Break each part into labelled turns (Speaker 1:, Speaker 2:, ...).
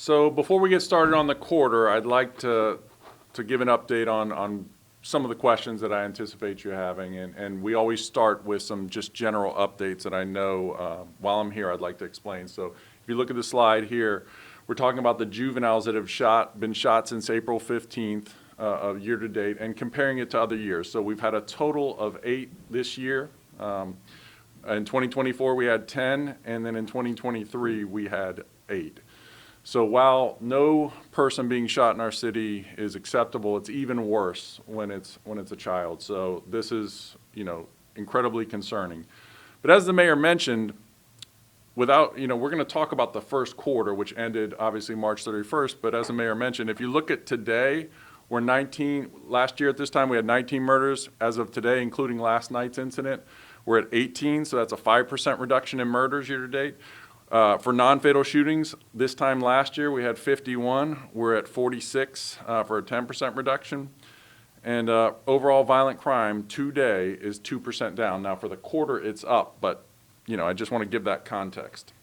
Speaker 1: So before we get started on the quarter, I'd like to give an update on some of the questions that I anticipate you having. And we always start with some just general updates that I know while I'm here I'd like to explain. So if you look at the slide here, we're talking about the juveniles that have been shot since April 15th of year to date and comparing it to other years. So we've had a total of 8 this year. In 2024 we had 10, and then in 2023 we had 8. So while no person being shot in our city is acceptable, it's even worse when it's a child. So this is, incredibly concerning. But as the mayor mentioned, we're going to talk about the first quarter, which ended obviously March 31st. But as the mayor mentioned, if you look at today, we're 19. Last year at this time we had 19 murders. As of today, including last night's incident, we're at 18. So that's a 5% reduction in murders year to date. For non-fatal shootings, this time last year we had 51. We're at 46 for a 10% reduction. And overall violent crime today is 2% down. Now for the quarter it's up, but I just want to give that context.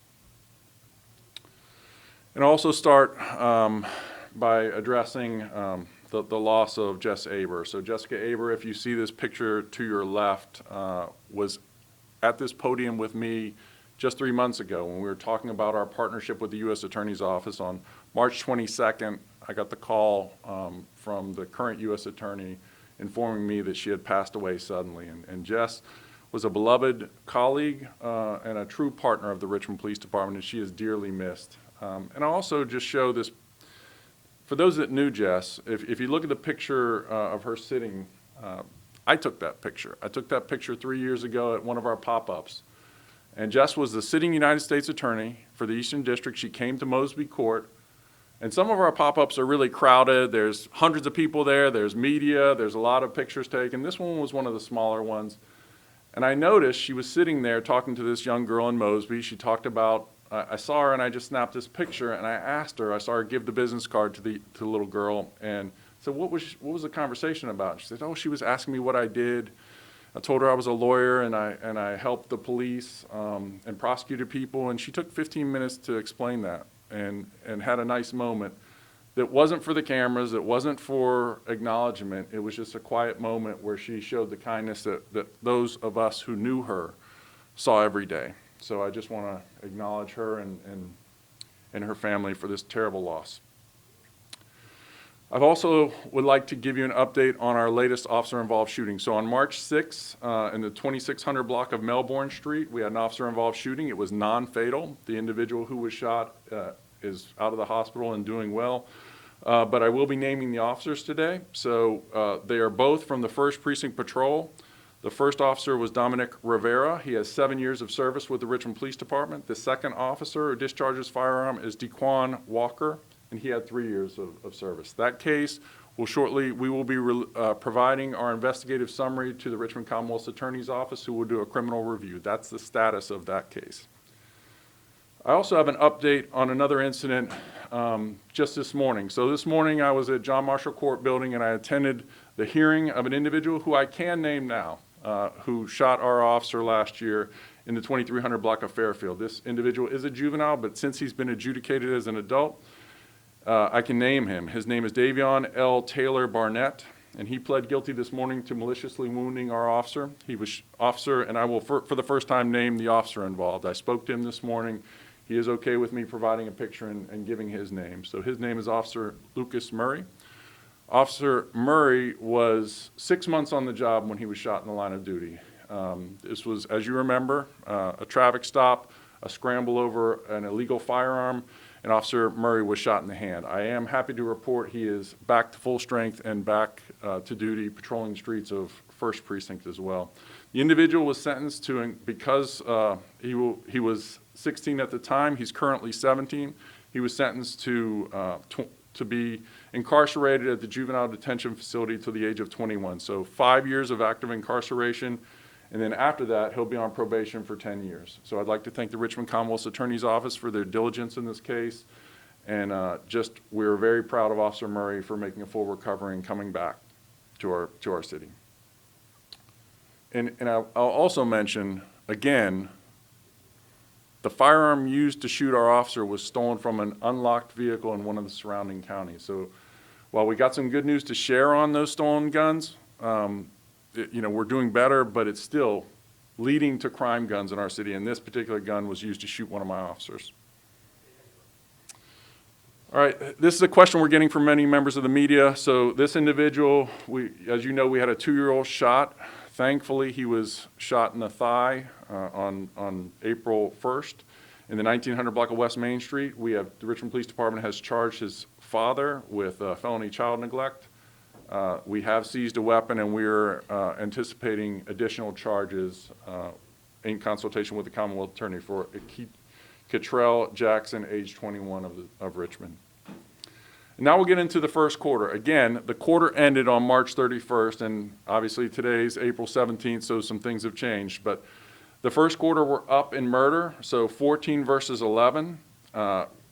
Speaker 1: And also start by addressing the loss of Jess Aber. So Jessica Aber, if you see this picture to your left, was at this podium with me just 3 months ago when we were talking about our partnership with the U.S. Attorney's Office. On March 22nd, I got the call from the current U.S. Attorney informing me that she had passed away suddenly. And Jess was a beloved colleague and a true partner of the Richmond Police Department, and she is dearly missed. And I'll also just show this, for those that knew Jess, if you look at the picture of her sitting, I took that picture. I took that picture 3 years ago at one of our pop-ups. And Jess was the sitting United States Attorney for the Eastern District. She came to Mosby Court. And some of our pop-ups are really crowded. There's hundreds of people there. There's media. There's a lot of pictures taken. This one was one of the smaller ones. And I noticed she was sitting there talking to this young girl in Mosby. She talked about, I saw her and I just snapped this picture and I asked her, I saw her give the business card to the little girl and said, what was the conversation about? She said, oh, she was asking me what I did. I told her I was a lawyer and I helped the police and prosecuted people, and she took 15 minutes to explain that and had a nice moment that wasn't for the cameras, it wasn't for acknowledgement, it was just a quiet moment where she showed the kindness that those of us who knew her saw every day. So I just want to acknowledge her and her family for this terrible loss. I also would like to give you an update on our latest officer-involved shooting. So on March 6th, in the 2600 block of Melbourne Street, we had an officer-involved shooting. It was non-fatal. The individual who was shot is out of the hospital and doing well. But I will be naming the officers today. So they are both from the 1st Precinct Patrol. The first officer was Dominic Rivera. He has 7 years of service with the Richmond Police Department. The second officer who discharges firearm is Dequan Walker, and he had 3 years of service. That case we will be providing our investigative summary to the Richmond Commonwealth's Attorney's Office, who will do a criminal review. That's the status of that case. I also have an update on another incident just this morning. So this morning I was at John Marshall Court Building and I attended the hearing of an individual who I can name now, who shot our officer last year in the 2300 block of Fairfield. This individual is a juvenile, but since he's been adjudicated as an adult, I can name him. His name is Davion L. Taylor Barnett, and he pled guilty this morning to maliciously wounding our officer. He was officer, and I will for the first time name the officer involved. I spoke to him this morning. He is okay with me providing a picture and giving his name. So his name is Officer Lucas Murray. Officer Murray was 6 months on the job when he was shot in the line of duty. This was, as you remember, a traffic stop, a scramble over an illegal firearm, and Officer Murray was shot in the hand. I am happy to report he is back to full strength and back to duty patrolling the streets of 1st Precinct as well. The individual was sentenced to, because he was 16 at the time, he's currently 17, he was sentenced to be incarcerated at the juvenile detention facility till the age of 21. So 5 years of active incarceration, and then after that, he'll be on probation for 10 years. So I'd like to thank the Richmond Commonwealth's Attorney's Office for their diligence in this case. And we're very proud of Officer Murray for making a full recovery and coming back to our city. And I'll also mention, again, the firearm used to shoot our officer was stolen from an unlocked vehicle in one of the surrounding counties. So while we got some good news to share on those stolen guns, we're doing better, but it's still leading to crime guns in our city, and this particular gun was used to shoot one of my officers. All right, this is a question we're getting from many members of the media. So this individual, as you know, we had a 2-year-old shot. Thankfully, he was shot in the thigh on April 1st in the 1900 block of West Main Street. The Richmond Police Department has charged his father with felony child neglect. We have seized a weapon, and we're anticipating additional charges in consultation with the Commonwealth Attorney for Catrell Jackson, age 21 of Richmond. And now we'll get into the first quarter. Again, the quarter ended on March 31st, and obviously today's April 17th, so some things have changed. But the first quarter, we're up in murder, so 14 versus 11.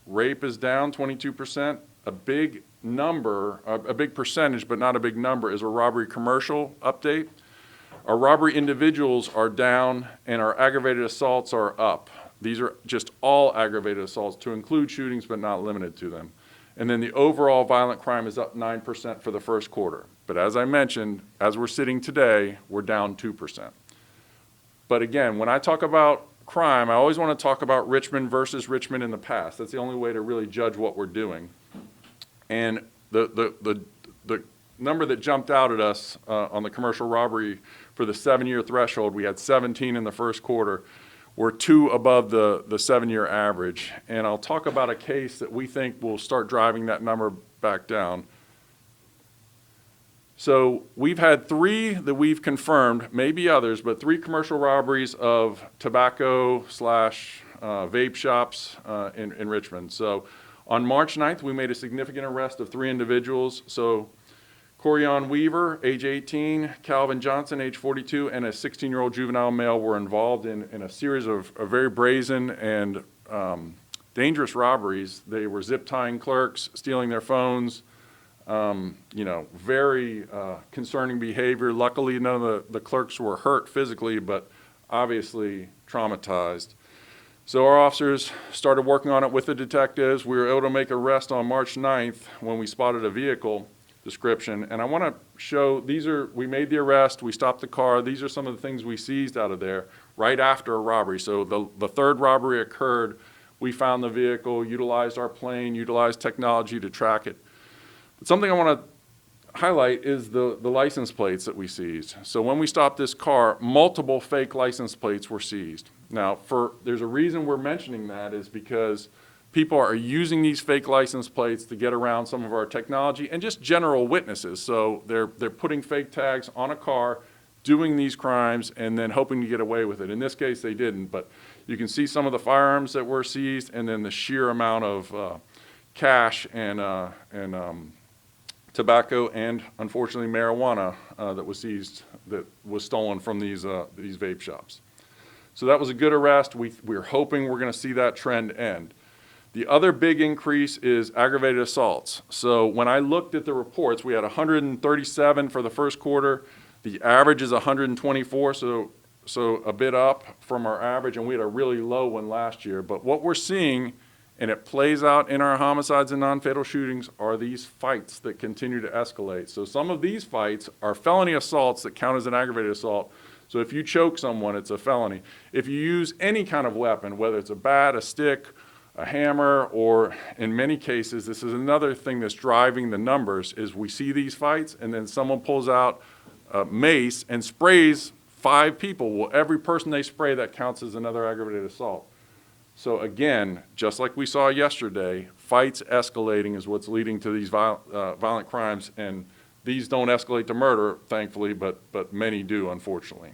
Speaker 1: Rape is down 22%. A big number, a big percentage, but not a big number, is a robbery commercial update. Our robbery individuals are down, and our aggravated assaults are up. These are just all aggravated assaults, to include shootings, but not limited to them. And then the overall violent crime is up 9% for the first quarter. But as I mentioned, as we're sitting today, we're down 2%. But again, when I talk about crime, I always want to talk about Richmond versus Richmond in the past. That's the only way to really judge what we're doing. And the number that jumped out at us on the commercial robbery for the 7-year threshold, we had 17 in the first quarter. We're 2 above the 7-year average. And I'll talk about a case that we think will start driving that number back down. So we've had 3 that we've confirmed, maybe others, but 3 commercial robberies of tobacco/vape shops in Richmond. So on March 9th, we made a significant arrest of 3 individuals. So Corian Weaver, age 18, Calvin Johnson, age 42, and a 16-year-old juvenile male were involved in a series of very brazen and dangerous robberies. They were zip tying clerks, stealing their phones, very concerning behavior. Luckily, none of the clerks were hurt physically, but obviously traumatized. So our officers started working on it with the detectives. We were able to make an arrest on March 9th when we spotted a vehicle description. And I want to show, we made the arrest, we stopped the car. These are some of the things we seized out of there right after a robbery. So the third robbery occurred. We found the vehicle, utilized our plane, utilized technology to track it. But something I want to highlight is the license plates that we seized. So when we stopped this car, multiple fake license plates were seized. Now, there's a reason we're mentioning that, is because people are using these fake license plates to get around some of our technology and just general witnesses. So they're putting fake tags on a car, doing these crimes, and then hoping to get away with it. In this case, they didn't, but you can see some of the firearms that were seized, and then the sheer amount of cash and tobacco and, unfortunately, marijuana that was seized, that was stolen from these vape shops. So that was a good arrest. We're hoping we're going to see that trend end. The other big increase is aggravated assaults. So when I looked at the reports, we had 137 for the first quarter. The average is 124, so a bit up from our average, and we had a really low one last year. But what we're seeing, and it plays out in our homicides and non-fatal shootings, are these fights that continue to escalate. So some of these fights are felony assaults that count as an aggravated assault. So if you choke someone, it's a felony. If you use any kind of weapon, whether it's a bat, a stick, a hammer, or in many cases, this is another thing that's driving the numbers, is we see these fights and then someone pulls out a mace and sprays 5 people. Well, every person they spray, that counts as another aggravated assault. So again, just like we saw yesterday, fights escalating is what's leading to these violent crimes, and these don't escalate to murder, thankfully, but many do, unfortunately.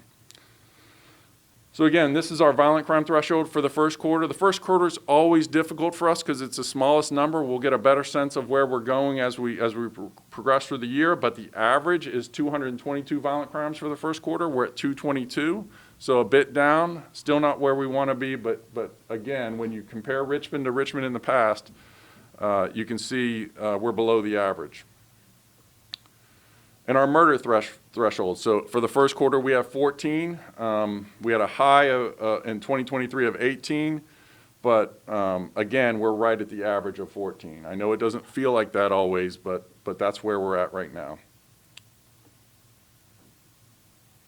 Speaker 1: So again, this is our violent crime threshold for the first quarter. The first quarter is always difficult for us because it's the smallest number. We'll get a better sense of where we're going as we progress through the year, but the average is 222 violent crimes for the first quarter. We're at 222, so a bit down, still not where we want to be, but again, when you compare Richmond to Richmond in the past, you can see we're below the average. And our murder threshold. So for the first quarter, we have 14. We had a high in 2023 of 18. But again, we're right at the average of 14. I know it doesn't feel like that always, but that's where we're at right now.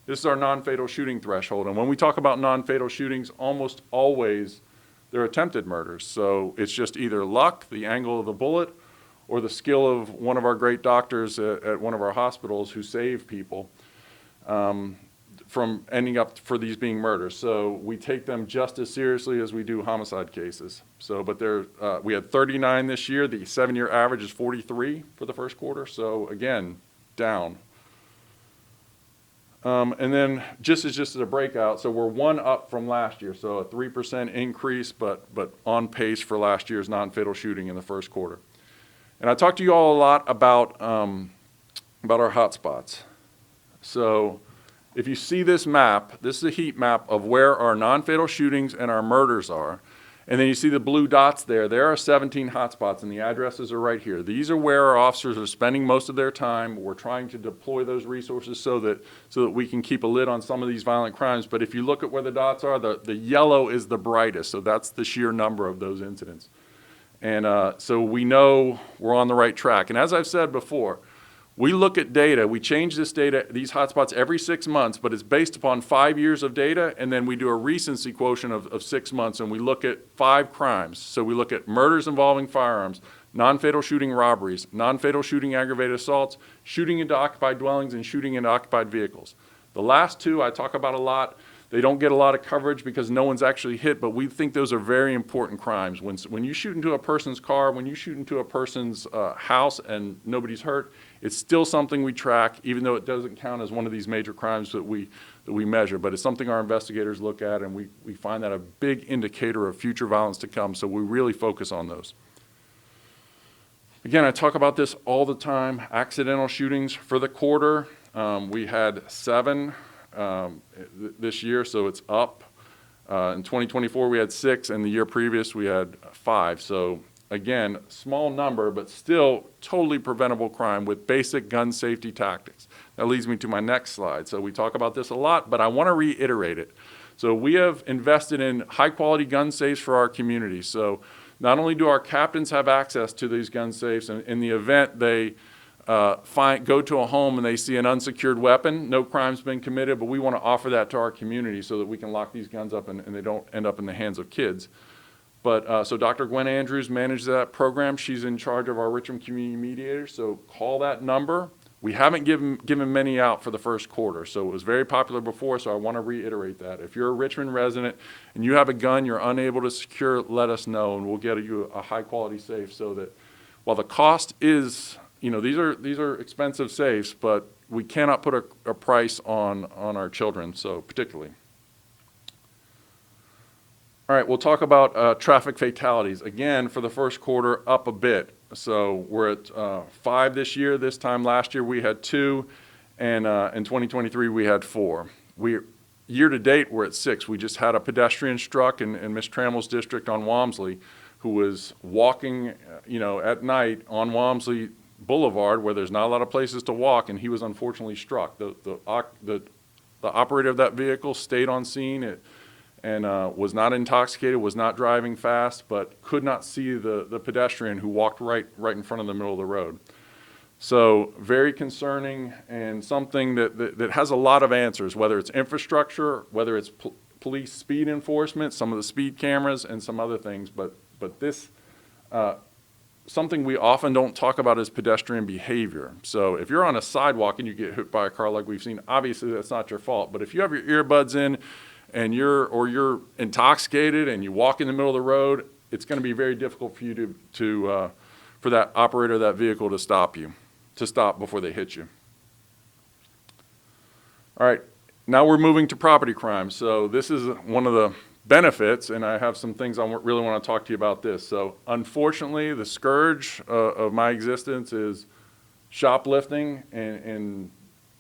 Speaker 1: This is our non-fatal shooting threshold. And when we talk about non-fatal shootings, almost always they're attempted murders. So it's just either luck, the angle of the bullet, or the skill of one of our great doctors at one of our hospitals who save people from ending up for these being murders. So we take them just as seriously as we do homicide cases. So, but we had 39 this year. The 7-year average is 43 for the first quarter. So again, down. And then just as a breakout, so we're 1 up from last year, so a 3% increase, but on pace for last year's non-fatal shooting in the first quarter. And I talked to you all a lot about our hotspots. So if you see this map, this is a heat map of where our non-fatal shootings and our murders are. And then you see the blue dots there. There are 17 hotspots, and the addresses are right here. These are where our officers are spending most of their time. We're trying to deploy those resources so that we can keep a lid on some of these violent crimes. But if you look at where the dots are, the yellow is the brightest, so that's the sheer number of those incidents. And so we know we're on the right track. And as I've said before, we look at data, we change this data, these hotspots every 6 months, but it's based upon 5 years of data, and then we do a recency quotient of 6 months, and we look at 5 crimes. So we look at murders involving firearms, non-fatal shooting robberies, non-fatal shooting aggravated assaults, shooting into occupied dwellings, and shooting into occupied vehicles. The last 2 I talk about a lot. They don't get a lot of coverage because no one's actually hit, but we think those are very important crimes. When you shoot into a person's car, when you shoot into a person's house and nobody's hurt, it's still something we track, even though it doesn't count as one of these major crimes that we measure. But it's something our investigators look at, and we find that a big indicator of future violence to come, so we really focus on those. Again, I talk about this all the time. Accidental shootings for the quarter, we had 7 this year, so it's up. In 2024, we had 6, and the year previous, we had 5. So again, small number, but still totally preventable crime with basic gun safety tactics. That leads me to my next slide. So we talk about this a lot, but I want to reiterate it. So we have invested in high-quality gun safes for our community. So not only do our captains have access to these gun safes, and in the event they go to a home and they see an unsecured weapon, no crime's been committed, but we want to offer that to our community so that we can lock these guns up and they don't end up in the hands of kids. But so Dr. Gwen Andrews manages that program. She's in charge of our Richmond Community Mediators, so call that number. We haven't given many out for the first quarter, so it was very popular before, so I want to reiterate that. If you're a Richmond resident and you have a gun you're unable to secure, let us know, and we'll get you a high-quality safe so that while the cost is, these are expensive safes, but we cannot put a price on our children, so particularly. All right, we'll talk about traffic fatalities. Again, for the first quarter, up a bit. So we're at 5 this year. This time last year we had 2, and in 2023 we had 4. Year to date we're at 6. We just had a pedestrian struck in Miss Trammell's district on Walmsley, who was walking, at night on Walmsley Boulevard where there's not a lot of places to walk, and he was unfortunately struck. The operator of that vehicle stayed on scene. And was not intoxicated, was not driving fast, but could not see the pedestrian who walked right in front of the middle of the road. So very concerning, and something that has a lot of answers, whether it's infrastructure, whether it's police speed enforcement, some of the speed cameras, and some other things. But this, something we often don't talk about is pedestrian behavior. So if you're on a sidewalk and you get hit by a car like we've seen, obviously that's not your fault. But if you have your earbuds in, and you're intoxicated and you walk in the middle of the road, it's going to be very difficult for you for that operator of that vehicle to stop before they hit you. All right, now we're moving to property crime. So this is one of the benefits, and I have some things I really want to talk to you about this. So unfortunately, the scourge of my existence is shoplifting and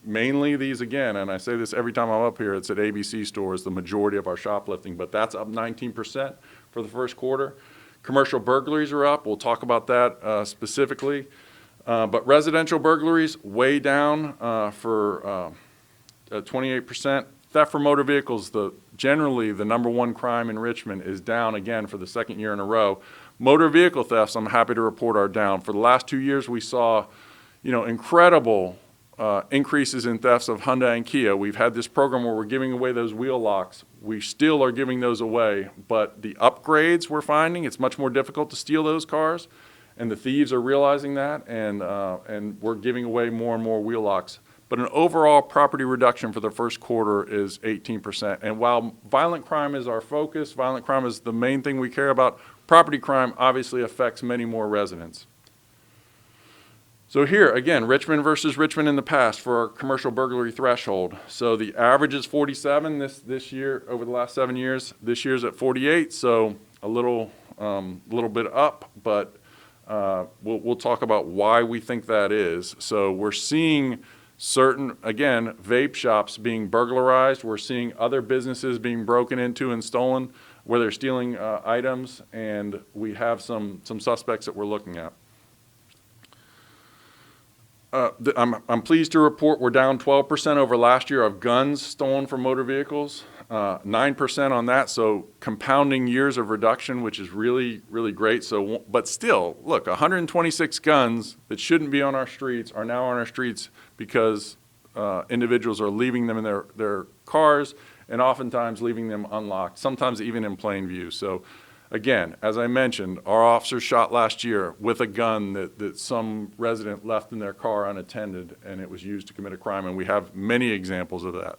Speaker 1: mainly these, again, and I say this every time I'm up here, it's at ABC stores, the majority of our shoplifting, but that's up 19% for the first quarter. Commercial burglaries are up. We'll talk about that specifically. But residential burglaries way down for 28%. theft for motor vehicles, generally the #1 crime in Richmond is down again for the second year in a row. Motor vehicle thefts, I'm happy to report, are down. For the last 2 years, we saw, incredible increases in thefts of Hyundai and Kia. We've had this program where we're giving away those wheel locks. We still are giving those away, but the upgrades we're finding, it's much more difficult to steal those cars, and the thieves are realizing that, and we're giving away more and more wheel locks. But an overall property reduction for the first quarter is 18%. And while violent crime is our focus, violent crime is the main thing we care about, property crime obviously affects many more residents. So here, again, Richmond versus Richmond in the past for our commercial burglary threshold. So the average is 47 this year over the last 7 years. This year's at 48, so a little bit up, but we'll talk about why we think that is. So we're seeing certain, again, vape shops being burglarized. We're seeing other businesses being broken into and stolen where they're stealing items, and we have some suspects that we're looking at. I'm pleased to report we're down 12% over last year of guns stolen from motor vehicles, 9% on that, so compounding years of reduction, which is really, really great. So, but still, look, 126 guns that shouldn't be on our streets are now on our streets because individuals are leaving them in their cars and oftentimes leaving them unlocked, sometimes even in plain view. So again, as I mentioned, our officers shot last year with a gun that some resident left in their car unattended, and it was used to commit a crime, and we have many examples of that.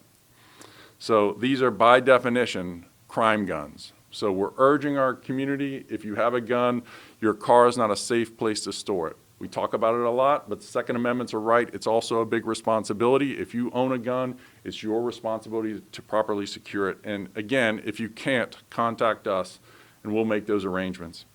Speaker 1: So these are, by definition, crime guns. So we're urging our community, if you have a gun, your car is not a safe place to store it. We talk about it a lot, but the Second Amendment's a right. It's also a big responsibility. If you own a gun, it's your responsibility to properly secure it. And again, if you can't, contact us, and we'll make those arrangements.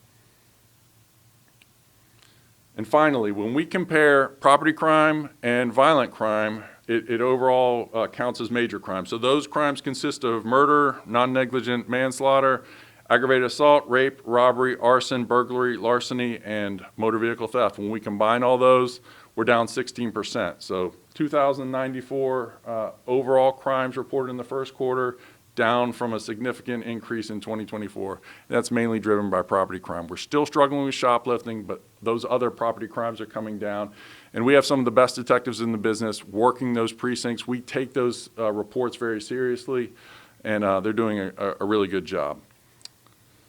Speaker 1: And finally, when we compare property crime and violent crime, it overall counts as major crimes. So those crimes consist of murder, non-negligent manslaughter, aggravated assault, rape, robbery, arson, burglary, larceny, and motor vehicle theft. When we combine all those, we're down 16%. So 2,094 overall crimes reported in the first quarter, down from a significant increase in 2024. That's mainly driven by property crime. We're still struggling with shoplifting, but those other property crimes are coming down. And we have some of the best detectives in the business working those precincts. We take those reports very seriously, and they're doing a really good job.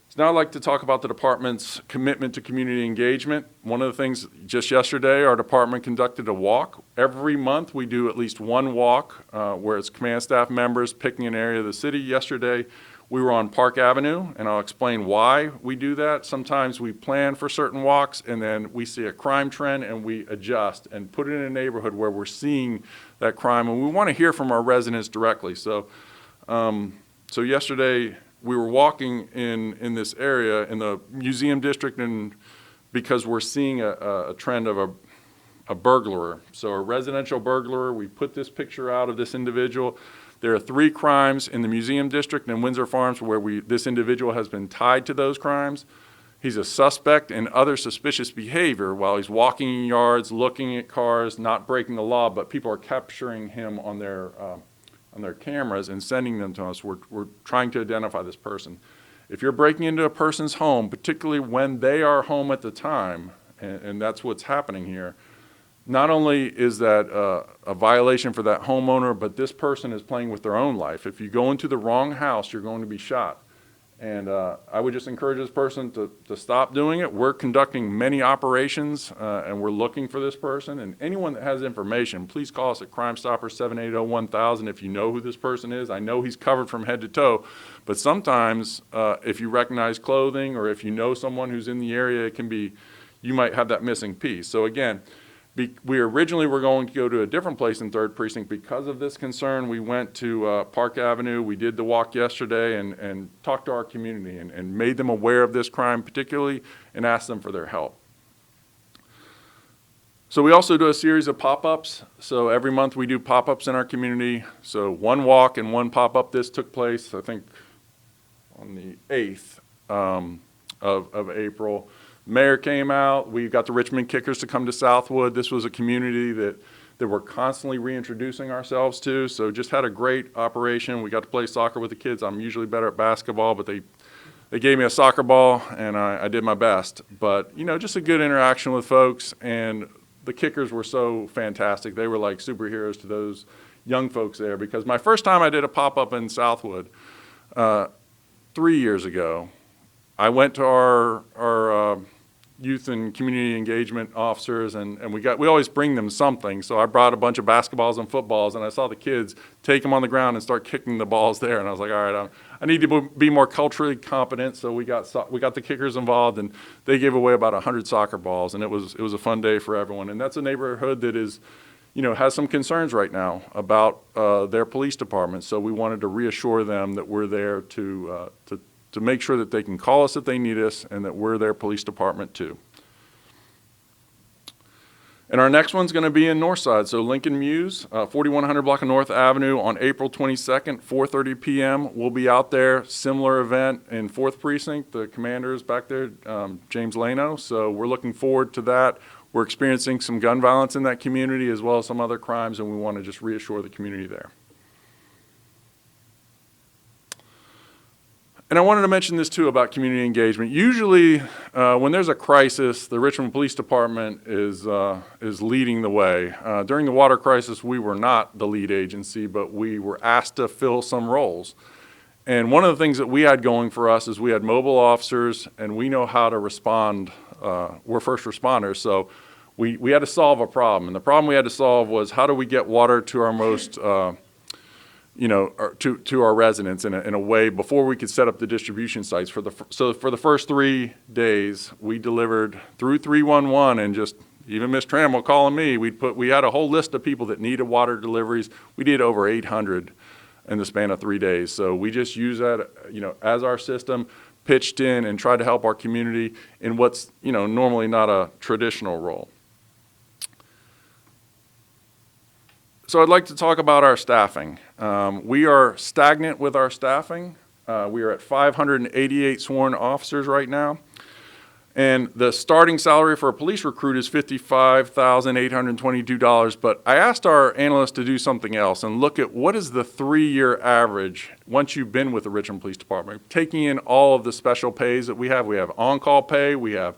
Speaker 1: So now I'd like to talk about the department's commitment to community engagement. One of the things, just yesterday, our department conducted a walk. Every month we do at least one walk where it's command staff members picking an area of the city. Yesterday we were on Park Avenue, and I'll explain why we do that. Sometimes we plan for certain walks and then we see a crime trend and we adjust and put it in a neighborhood where we're seeing that crime, and we want to hear from our residents directly. So yesterday we were walking in this area in the museum district, and because we're seeing a trend of a burglar. So a residential burglar, we put this picture out of this individual. There are 3 crimes in the museum district and Windsor Farms where this individual has been tied to those crimes. He's a suspect in other suspicious behavior while he's walking in yards, looking at cars, not breaking the law, but people are capturing him on their cameras and sending them to us. We're trying to identify this person. If you're breaking into a person's home, particularly when they are home at the time, and that's what's happening here, not only is that a violation for that homeowner, but this person is playing with their own life. If you go into the wrong house, you're going to be shot. And I would just encourage this person to stop doing it. We're conducting many operations, and we're looking for this person. And anyone that has information, please call us at Crime Stoppers 780-1000 if you know who this person is. I know he's covered from head to toe, but sometimes if you recognize clothing or if you know someone who's in the area, it can be, you might have that missing piece. So again, we originally were going to go to a different place in 3rd Precinct. Because of this concern, we went to Park Avenue. We did the walk yesterday and talked to our community and made them aware of this crime particularly and asked them for their help. So we also do a series of pop-ups. So every month we do pop-ups in our community. So one walk and one pop-up. This took place, I think, on the 8th of April. Mayor came out. We got the Richmond Kickers to come to Southwood. This was a community that that we're constantly reintroducing ourselves to. So just had a great operation. We got to play soccer with the kids. I'm usually better at basketball, but they gave me a soccer ball, and I did my best. But, you know, just a good interaction with folks, and the kickers were so fantastic. They were like superheroes to those young folks there, because my first time I did a pop-up in Southwood 3 years ago, I went to our youth and community engagement officers, and we always bring them something. So I brought a bunch of basketballs and footballs, and I saw the kids take them on the ground and start kicking the balls there. And I was like, all right, I need to be more culturally competent. So we got the kickers involved, and they gave away about 100 soccer balls, and it was a fun day for everyone. And that's a neighborhood that is, you know, has some concerns right now about their police department. So we wanted to reassure them that we're there to make sure that they can call us if they need us, and that we're their police department too. And our next one's going to be in Northside, so Lincoln Muse, 4100 block of North Avenue on April 22nd, 4:30 p.m. We'll be out there, similar event in 4th Precinct. The commander is back there, James Lano, so we're looking forward to that. We're experiencing some gun violence in that community as well as some other crimes, and we want to just reassure the community there. And I wanted to mention this too about community engagement. Usually when there's a crisis, the Richmond Police Department is leading the way. During the water crisis, we were not the lead agency, but we were asked to fill some roles. And one of the things that we had going for us is we had mobile officers, and we know how to respond. We're first responders, so we had to solve a problem. And the problem we had to solve was, how do we get water to our most to our residents in a way before we could set up the distribution sites. So for the first 3 days, we delivered through 311, and just even Miss Trammell calling me, we had a whole list of people that needed water deliveries. We did over 800 in the span of 3 days. So we just use that, as our system, pitched in and tried to help our community in what's, normally not a traditional role. So I'd like to talk about our staffing. We are stagnant with our staffing. We are at 588 sworn officers right now. And the starting salary for a police recruit is $55,822. But I asked our analysts to do something else and look at what is the 3-year average once you've been with the Richmond Police Department, taking in all of the special pays that we have. We have on-call pay, we have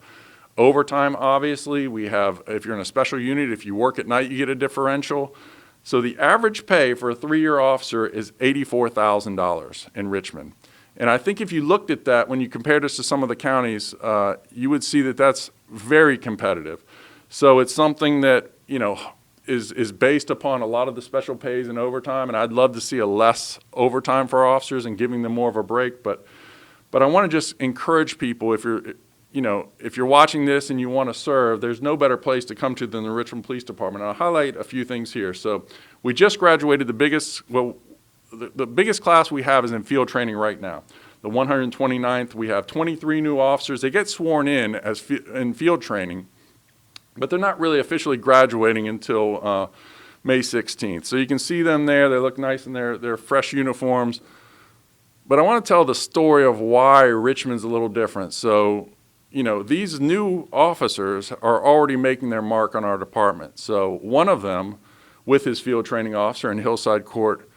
Speaker 1: overtime, obviously. We have, if you're in a special unit, if you work at night, you get a differential. So the average pay for a 3-year officer is $84,000 in Richmond. And I think if you looked at that, when you compared us to some of the counties, you would see that that's very competitive. So it's something that, is based upon a lot of the special pays and overtime, and I'd love to see a less overtime for our officers and giving them more of a break. But I want to just encourage people, if you're watching this and you want to serve, there's no better place to come to than the Richmond Police Department. I'll highlight a few things here. So we just graduated the biggest class we have is in field training right now. The 129th, we have 23 new officers. They get sworn in in field training, but they're not really officially graduating until May 16th. So you can see them there. They look nice in their fresh uniforms. But I want to tell the story of why Richmond's a little different. So, these new officers are already making their mark on our department. So one of them, with his field training officer in Hillside Court,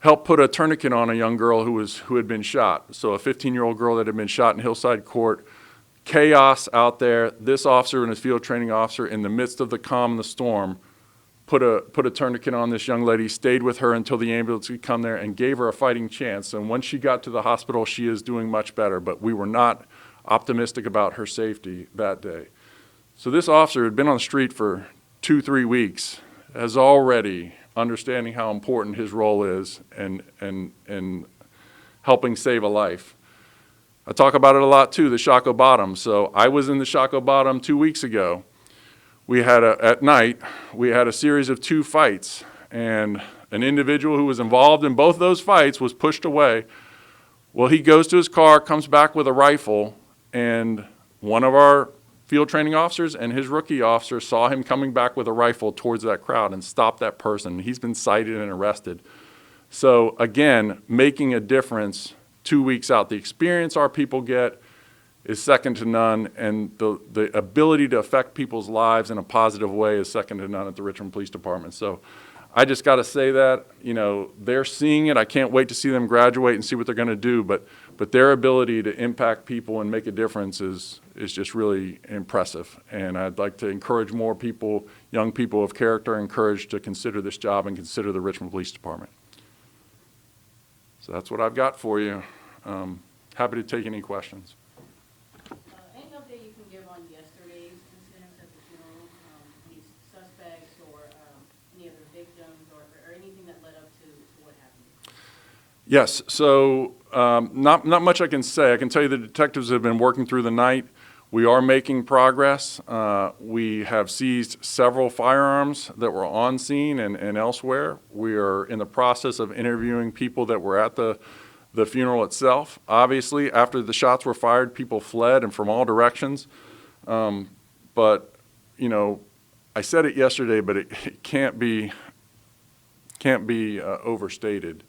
Speaker 1: helped put a tourniquet on a young girl who had been shot. So a 15-year-old girl that had been shot in Hillside Court. Chaos out there. This officer and his field training officer, in the midst of the calm and the storm, put a tourniquet on this young lady, stayed with her until the ambulance could come there, and gave her a fighting chance. And once she got to the hospital, she is doing much better. But we were not optimistic about her safety that day. So this officer had been on the street for 2-3 weeks, has already understanding how important his role is and helping save a life. I talk about it a lot too, the Shockoe Bottom. So I was in the Shockoe Bottom 2 weeks ago. At night, we had a series of 2 fights, and an individual who was involved in both those fights was pushed away. Well, he goes to his car, comes back with a rifle, and one of our field training officers and his rookie officer saw him coming back with a rifle towards that crowd and stopped that person. He's been cited and arrested. So again, making a difference 2 weeks out. The experience our people get, is second to none, and the ability to affect people's lives in a positive way is second to none at the Richmond Police Department. So I just got to say that, you know, they're seeing it. I can't wait to see them graduate and see what they're going to do, but their ability to impact people and make a difference is just really impressive. And I'd like to encourage more people, young people of character and courage, to consider this job and consider the Richmond Police Department. So that's what I've got for you. Happy to take any questions.
Speaker 2: Any update you can give on yesterday's incidents at the funeral? Any suspects or any other victims or anything that led up to what happened?
Speaker 1: Yes, so not much I can say. I can tell you the detectives have been working through the night. We are making progress. We have seized several firearms that were on scene and elsewhere. We are in the process of interviewing people that were at the funeral itself. Obviously, after the shots were fired, people fled and from all directions. But, you know, I said it yesterday, but it can't be overstated.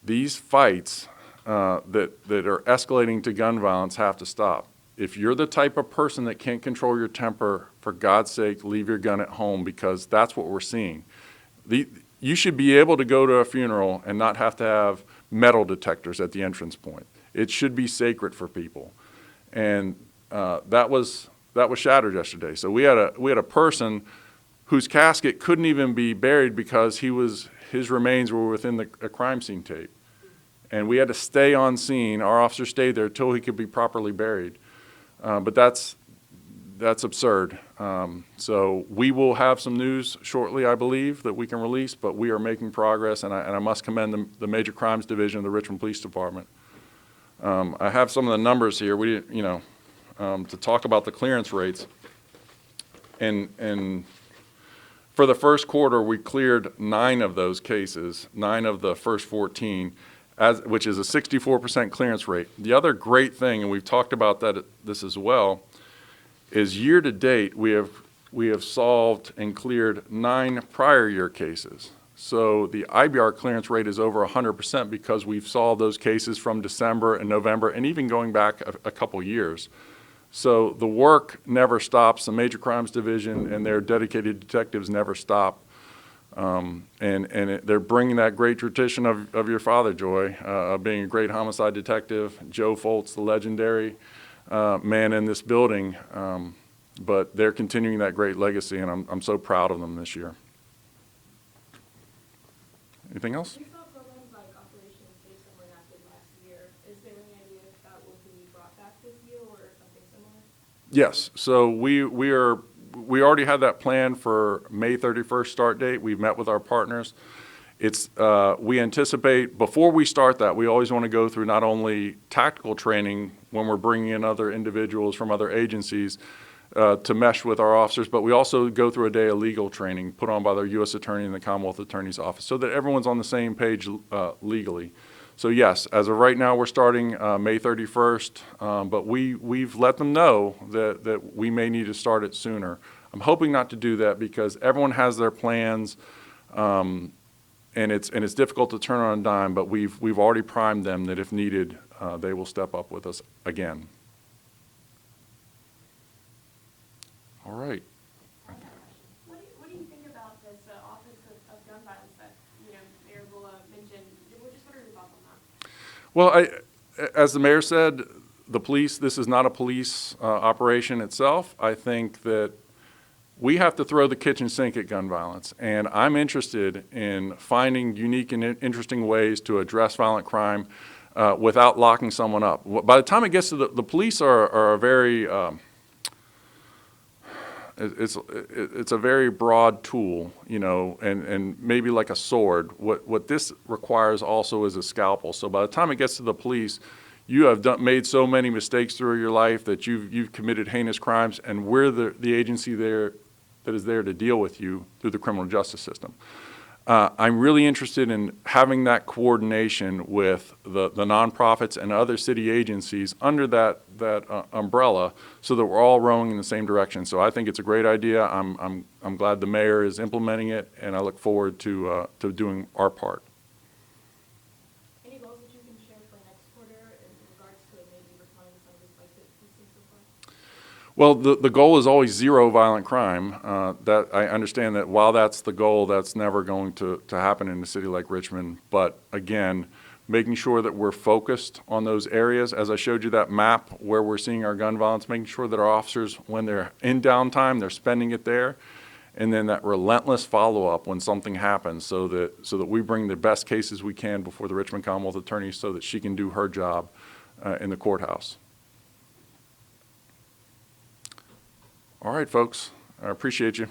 Speaker 1: These fights that are escalating to gun violence have to stop. If you're the type of person that can't control your temper, for God's sake, leave your gun at home, because that's what we're seeing. You should be able to go to a funeral and not have to have metal detectors at the entrance point. It should be sacred for people. And that was shattered yesterday. So we had a person whose casket couldn't even be buried because his remains were within a crime scene tape. And we had to stay on scene. Our officer stayed there until he could be properly buried. But that's absurd. So we will have some news shortly, I believe, that we can release, but we are making progress, and I must commend the Major Crimes Division of the Richmond Police Department. I have some of the numbers here. To talk about the clearance rates. And for the first quarter, we cleared 9 of those cases, 9 of the first 14, which is a 64% clearance rate. The other great thing, and we've talked about this as well, is year to date we have solved and cleared 9 prior year cases. So the IBR clearance rate is over 100% because we've solved those cases from December and November and even going back a couple years. So the work never stops. The Major Crimes Division and their dedicated detectives never stop. They're bringing that great tradition of your father, Joy, of being a great homicide detective, Joe Foltz, the legendary man in this building. But they're continuing that great legacy, and I'm so proud of them this year. Anything else?
Speaker 3: We saw programs like Operation Safe Summer enacted last year. Is there any idea if that will be brought back this year or something similar?
Speaker 1: Yes. So we already had that plan for May 31st start date. We've met with our partners. We anticipate, before we start that, we always want to go through not only tactical training when we're bringing in other individuals from other agencies to mesh with our officers, but we also go through a day of legal training put on by the U.S. Attorney and the Commonwealth Attorney's Office so that everyone's on the same page legally. So yes, as of right now, we're starting May 31st, but we've let them know that we may need to start it sooner. I'm hoping not to do that because everyone has their plans, and it's difficult to turn on a dime. But we've already primed them that if needed, they will step up with us again. All right.
Speaker 3: What do you think about this Office of Gun Violence that Mayor Gula mentioned? What are your thoughts on that?
Speaker 1: Well, as the mayor said, this is not a police operation itself. I think that we have to throw the kitchen sink at gun violence, and I'm interested in finding unique and interesting ways to address violent crime without locking someone up. By the time it gets to the police are a very it's a very broad tool, and maybe like a sword. What this requires also is a scalpel. So by the time it gets to the police, you have made so many mistakes through your life that you've committed heinous crimes, and we're the agency that is there to deal with you through the criminal justice system. I'm really interested in having that coordination with the nonprofits and other city agencies under that umbrella, so that we're all rowing in the same direction. So I think it's a great idea. I'm glad the mayor is implementing it, and I look forward to doing our part.
Speaker 3: Any goals that you can share for next quarter in regards to maybe
Speaker 1: Well, the goal is always zero violent crime. That I understand that while that's the goal, that's never going to happen in a city like Richmond. But again, making sure that we're focused on those areas. As I showed you that map where we're seeing our gun violence, making sure that our officers, when they're in downtime, they're spending it there. And then that relentless follow-up when something happens so that we bring the best cases we can before the Richmond Commonwealth Attorney so that she can do her job in the courthouse. All right, folks, I appreciate you.